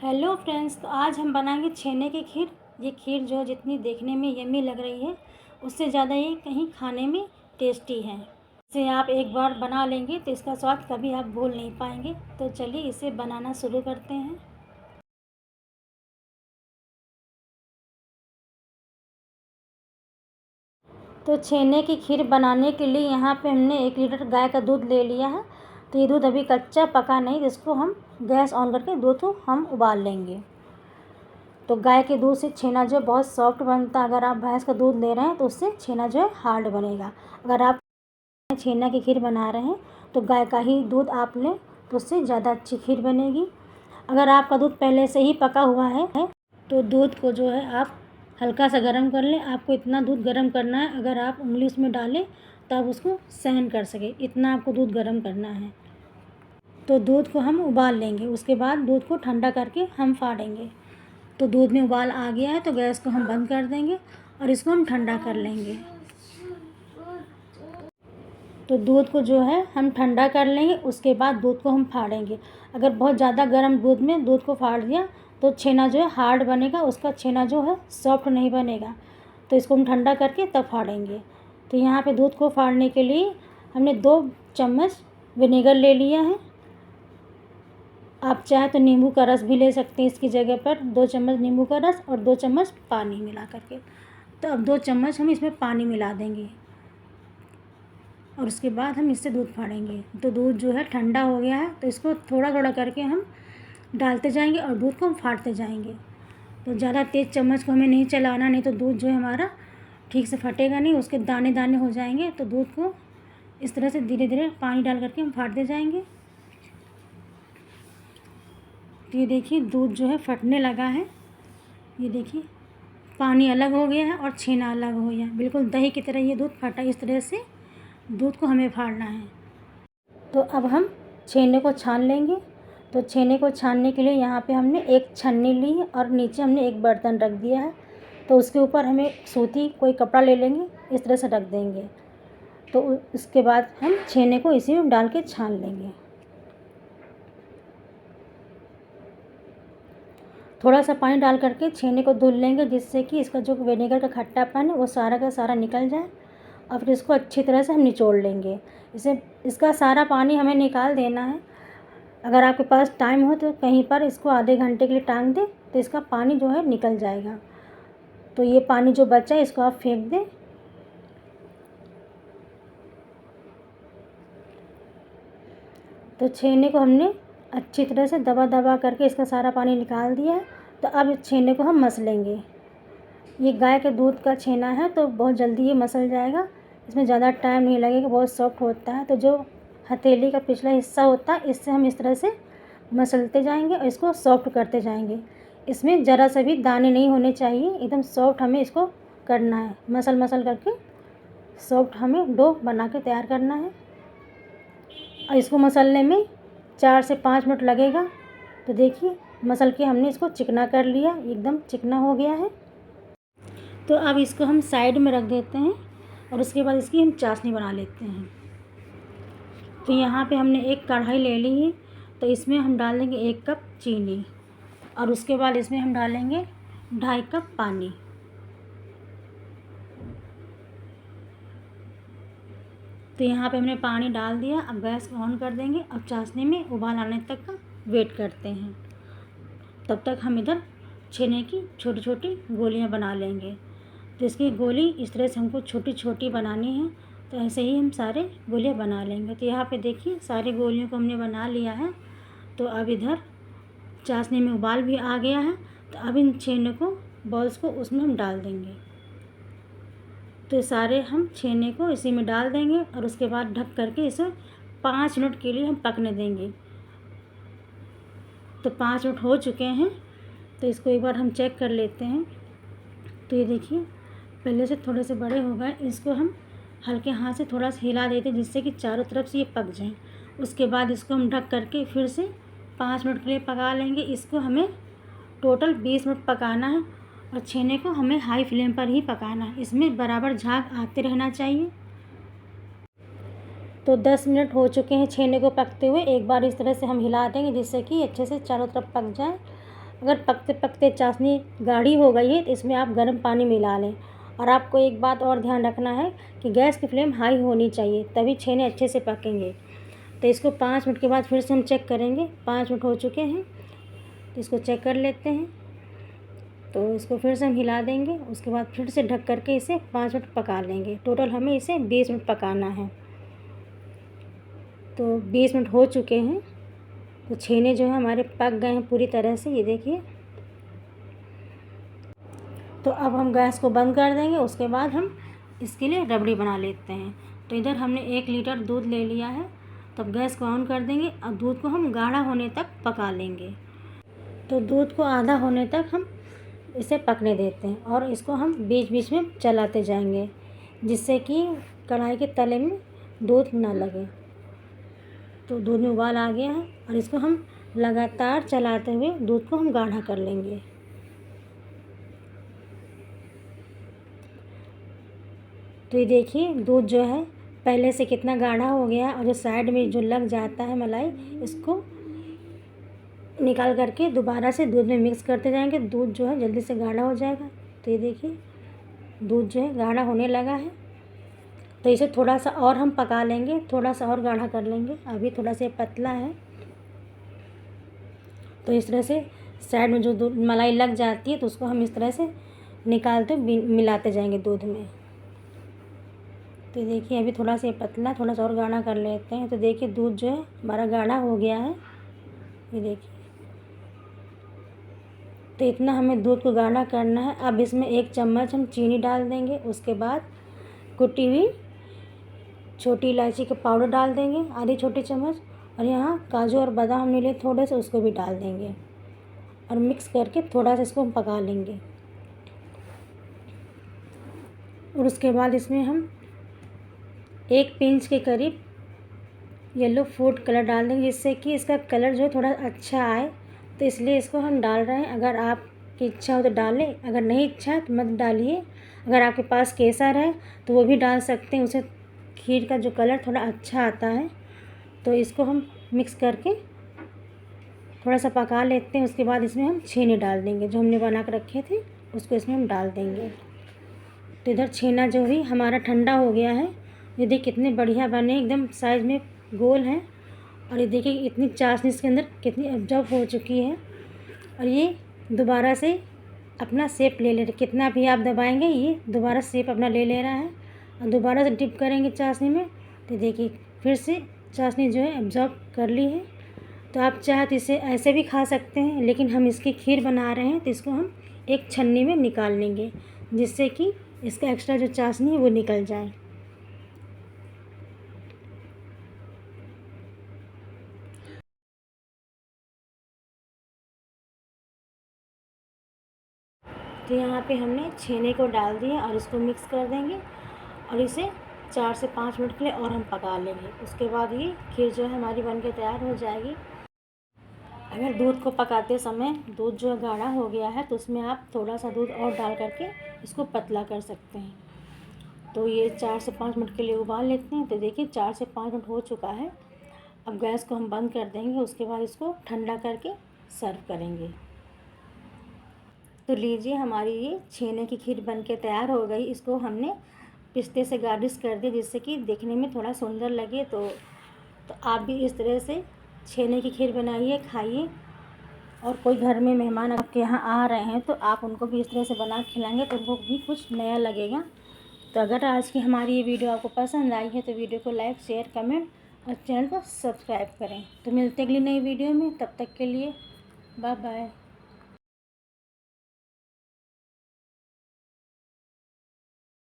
Hello friends, तो आज हम बनाएंगे छेने की खीर। ये खीर जो जितनी देखने में यम्मी लग रही है, उससे ज़्यादा ये कहीं खाने में टेस्टी है। इसे आप एक बार बना लेंगे तो इसका स्वाद कभी आप भूल नहीं पाएंगे। तो चलिए इसे बनाना शुरू करते हैं। तो छेने की खीर बनाने के लिए यहाँ पे हमने 1 लीटर गाय का दूध ले लिया है। तो ये दूध अभी कच्चा पका नहीं, इसको हम गैस ऑन करके दूध को हम उबाल लेंगे। तो गाय के दूध से छेना जो है बहुत सॉफ्ट बनता है। अगर आप भैंस का दूध ले रहे हैं तो उससे छेना जो है हार्ड बनेगा। अगर आप छेना की खीर बना रहे हैं तो गाय का ही दूध आप लें तो उससे ज़्यादा अच्छी खीर बनेगी। अगर आपका दूध पहले से ही पका हुआ है तो दूध को जो है आप हल्का सा गर्म कर लें। आपको इतना दूध गर्म करना है, अगर आप उंगली उसमें डालें तो आप उसको सहन कर सकें, इतना आपको दूध गर्म करना है। तो दूध को हम उबाल लेंगे, उसके बाद दूध को ठंडा करके हम फाड़ेंगे। तो दूध में उबाल आ गया है तो गैस को हम बंद कर देंगे और इसको हम ठंडा कर लेंगे। तो दूध को जो है हम ठंडा कर लेंगे, उसके बाद दूध को हम फाड़ेंगे। अगर बहुत ज़्यादा गर्म दूध में दूध को फाड़ दिया तो छेना जो है हार्ड बनेगा, उसका छेना जो है सॉफ्ट नहीं बनेगा। तो इसको हम ठंडा करके तब फाड़ेंगे। तो यहाँ पे दूध को फाड़ने के लिए हमने 2 चम्मच विनेगर ले लिया है। आप चाहे तो नींबू का रस भी ले सकते हैं इसकी जगह पर। 2 चम्मच नींबू का रस और 2 चम्मच पानी मिला करके। तो अब 2 चम्मच हम इसमें पानी मिला देंगे और उसके बाद हम इससे दूध फाड़ेंगे। तो दूध जो है ठंडा हो गया है, तो इसको थोड़ा थोड़ा करके हम डालते जाएंगे और दूध को हम फाड़ते जाएंगे। तो ज़्यादा तेज़ चम्मच को हमें नहीं चलाना, नहीं तो दूध जो है हमारा ठीक से फटेगा नहीं, उसके दाने दाने हो जाएंगे। तो दूध को इस तरह से धीरे धीरे पानी डाल करके हम फाड़ते जाएंगे। तो ये देखिए दूध जो है फटने लगा है। ये देखिए पानी अलग हो गया है और छेना अलग हो गया, बिल्कुल दही की तरह ये दूध फटा। इस तरह से दूध को हमें फाड़ना है। तो अब हम छेने को छान लेंगे। तो छेने को छानने के लिए यहाँ पे हमने एक छन्नी ली है और नीचे हमने एक बर्तन रख दिया है। तो उसके ऊपर हमें सूती कोई कपड़ा ले लेंगे, इस तरह से रख देंगे। तो इसके बाद हम छेने को इसी में डाल के छान लेंगे। थोड़ा सा पानी डाल करके छेने को धुल लेंगे, जिससे कि इसका जो विनेगर का खट्टापन है वो सारा का सारा निकल जाए। और फिर इसको अच्छी तरह से हम निचोड़ लेंगे। इसका सारा पानी हमें निकाल देना है। अगर आपके पास टाइम हो तो कहीं पर इसको आधे घंटे के लिए टांग दें, तो इसका पानी जो है निकल जाएगा। तो ये पानी जो बचा है इसको आप फेंक दें। तो छेने को हमने अच्छी तरह से दबा दबा करके इसका सारा पानी निकाल दिया है। तो अब इस छेने को हम मस लेंगे। ये गाय के दूध का छेना है तो बहुत जल्दी ये मसल जाएगा, इसमें ज़्यादा टाइम नहीं लगेगा, बहुत सॉफ्ट होता है। तो जो हथेली का पिछला हिस्सा होता है इससे हम इस तरह से मसलते जाएंगे और इसको सॉफ्ट करते जाएंगे। इसमें ज़रा सा भी दाने नहीं होने चाहिए, एकदम सॉफ्ट हमें इसको करना है। मसल मसल करके सॉफ्ट हमें डो बना के तैयार करना है और इसको मसलने में 4 से 5 मिनट लगेगा। तो देखिए मसल के हमने इसको चिकना कर लिया, एकदम चिकना हो गया है। तो अब इसको हम साइड में रख देते हैं और उसके बाद इसकी हम चाशनी बना लेते हैं। तो यहाँ पे हमने एक कढ़ाई ले ली है। तो इसमें हम डालेंगे 1 कप चीनी और उसके बाद इसमें हम डालेंगे 2.5 कप पानी। तो यहाँ पे हमने पानी डाल दिया। अब गैस को ऑन कर देंगे। अब चाशनी में उबाल आने तक का वेट करते हैं। तब तक हम इधर छेने की छोटी छोटी गोलियाँ बना लेंगे। तो इसकी गोली इस तरह से हमको छोटी छोटी बनानी है। तो ऐसे ही हम सारे गोलियाँ बना लेंगे। तो यहाँ पे देखिए सारी गोलियों को हमने बना लिया है। तो अब इधर चाशनी में उबाल भी आ गया है। तो अब इन छेने को बॉल्स को उसमें हम डाल देंगे। तो सारे हम छेने को इसी में डाल देंगे और उसके बाद ढक करके इसे 5 मिनट के लिए हम पकने देंगे। तो 5 मिनट हो चुके हैं। तो इसको एक बार हम चेक कर लेते हैं। तो ये देखिए पहले से थोड़े से बड़े हो गए। इसको हम हल्के हाथ से थोड़ा सा हिला देते हैं, जिससे कि चारों तरफ से ये पक जाएं। उसके बाद इसको हम ढक करके फिर से 5 मिनट के लिए पका लेंगे। इसको हमें टोटल 20 मिनट पकाना है और छेने को हमें हाई फ्लेम पर ही पकाना है। इसमें बराबर झाग आते रहना चाहिए। तो 10 मिनट हो चुके हैं छेने को पकते हुए। एक बार इस तरह से हम हिला देंगे, जिससे कि अच्छे से चारों तरफ पक जाए। अगर पकते पकते चाशनी गाढ़ी हो गई है तो इसमें आप गर्म पानी मिला लें। और आपको एक बात और ध्यान रखना है कि गैस की फ्लेम हाई होनी चाहिए, तभी छेने अच्छे से पकेंगे। तो इसको 5 मिनट के बाद फिर से हम चेक करेंगे। 5 मिनट हो चुके हैं तो इसको चेक कर लेते हैं। तो इसको फिर से हम हिला देंगे, उसके बाद फिर से ढक करके इसे 5 मिनट पका लेंगे। टोटल हमें इसे 20 मिनट पकाना है। तो 20 मिनट हो चुके हैं। तो छेने जो है हमारे पक गए हैं पूरी तरह से, ये देखिए। तो अब हम गैस को बंद कर देंगे। उसके बाद हम इसके लिए रबड़ी बना लेते हैं। तो इधर हमने 1 लीटर दूध ले लिया है। तब गैस को ऑन कर देंगे और दूध को हम गाढ़ा होने तक पका लेंगे। तो दूध को आधा होने तक हम इसे पकने देते हैं और इसको हम बीच बीच में चलाते जाएंगे, जिससे कि कढ़ाई के तले में दूध ना लगे। तो दूध में उबाल आ गया है और इसको हम लगातार चलाते हुए दूध को हम गाढ़ा कर लेंगे। तो ये देखिए दूध जो है पहले से कितना गाढ़ा हो गया है। और जो साइड में जो लग जाता है मलाई, इसको निकाल करके दोबारा से दूध में मिक्स करते जाएंगे। दूध जो है जल्दी से गाढ़ा हो जाएगा। तो ये देखिए दूध जो है गाढ़ा होने लगा है। तो इसे थोड़ा सा और हम पका लेंगे, थोड़ा सा और गाढ़ा कर लेंगे। अभी थोड़ा सा पतला है। तो इस तरह से साइड में जो दूध मलाई लग जाती है तो उसको हम इस तरह से निकालते मिलाते जाएंगे दूध में। तो देखिए अभी थोड़ा सा पतला, थोड़ा सा और गाढ़ा कर लेते हैं। तो देखिए दूध जो है हमारा गाढ़ा हो गया है, ये देखिए। तो इतना हमें दूध को गाढ़ा करना है। अब इसमें 1 चम्मच हम चीनी डाल देंगे। उसके बाद कुटी हुई छोटी इलायची का पाउडर डाल देंगे, आधी छोटी चम्मच। और यहाँ काजू और बादाम हमने लिए थोड़े से, उसको भी डाल देंगे और मिक्स करके थोड़ा सा इसको हम पका लेंगे। और उसके बाद इसमें हम 1 पिंच के करीब येलो फूड कलर डाल देंगे, जिससे कि इसका कलर जो है थोड़ा अच्छा आए। तो इसलिए इसको हम डाल रहे हैं। अगर आपकी इच्छा हो तो डालें, अगर नहीं इच्छा है तो मत डालिए। अगर आपके पास केसर है तो वो भी डाल सकते हैं, उसे खीर का जो कलर थोड़ा अच्छा आता है। तो इसको हम मिक्स करके थोड़ा सा पका लेते हैं। उसके बाद इसमें हम छेने डाल देंगे, जो हमने बना कर रखे थे उसको इसमें हम डाल देंगे। तो इधर छेना जो भी हमारा ठंडा हो गया है। ये देखिए कितने बढ़िया बने, एकदम साइज़ में गोल हैं। और ये देखिए इतनी चाशनी इसके अंदर कितनी एब्जॉर्ब हो चुकी है। और ये दोबारा से अपना शेप ले ले रहा है। कितना भी आप दबाएंगे ये दोबारा शेप अपना ले ले रहा है। और दोबारा से डिप करेंगे चाशनी में तो देखिए फिर से चाशनी जो है एब्जॉर्ब कर ली है। तो आप चाहे तो इसे ऐसे भी खा सकते हैं, लेकिन हम इसकी खीर बना रहे हैं तो इसको हम एक छन्नी में निकाल लेंगे, जिससे कि इसका एक्स्ट्रा जो चाशनी है वो निकल जाए। तो यहाँ पे हमने छेने को डाल दिया और इसको मिक्स कर देंगे और इसे 4 से 5 मिनट के लिए और हम पका लेंगे। उसके बाद ये खीर जो है हमारी बनके तैयार हो जाएगी। अगर दूध को पकाते समय दूध जो गाढ़ा हो गया है तो उसमें आप थोड़ा सा दूध और डाल करके इसको पतला कर सकते हैं। तो ये 4 से 5 मिनट के लिए उबाल लेते हैं। तो देखिए 4 से 5 मिनट हो चुका है। अब गैस को हम बंद कर देंगे। उसके बाद इसको ठंडा करके सर्व करेंगे। तो लीजिए हमारी ये छेने की खीर बनके तैयार हो गई। इसको हमने पिस्ते से गार्निश कर दिया, जिससे कि देखने में थोड़ा सुंदर लगे। तो आप भी इस तरह से छेने की खीर बनाइए, खाइए। और कोई घर में मेहमान आपके यहाँ आ रहे हैं तो आप उनको भी इस तरह से बना के खिलाएंगे तो उनको भी कुछ नया लगेगा। तो अगर आज की हमारी ये वीडियो आपको पसंद आई है तो वीडियो को लाइक, शेयर, कमेंट और चैनल को सब्सक्राइब करें। तो मिलते हैं अगली नई वीडियो में। तब तक के लिए बाय बाय।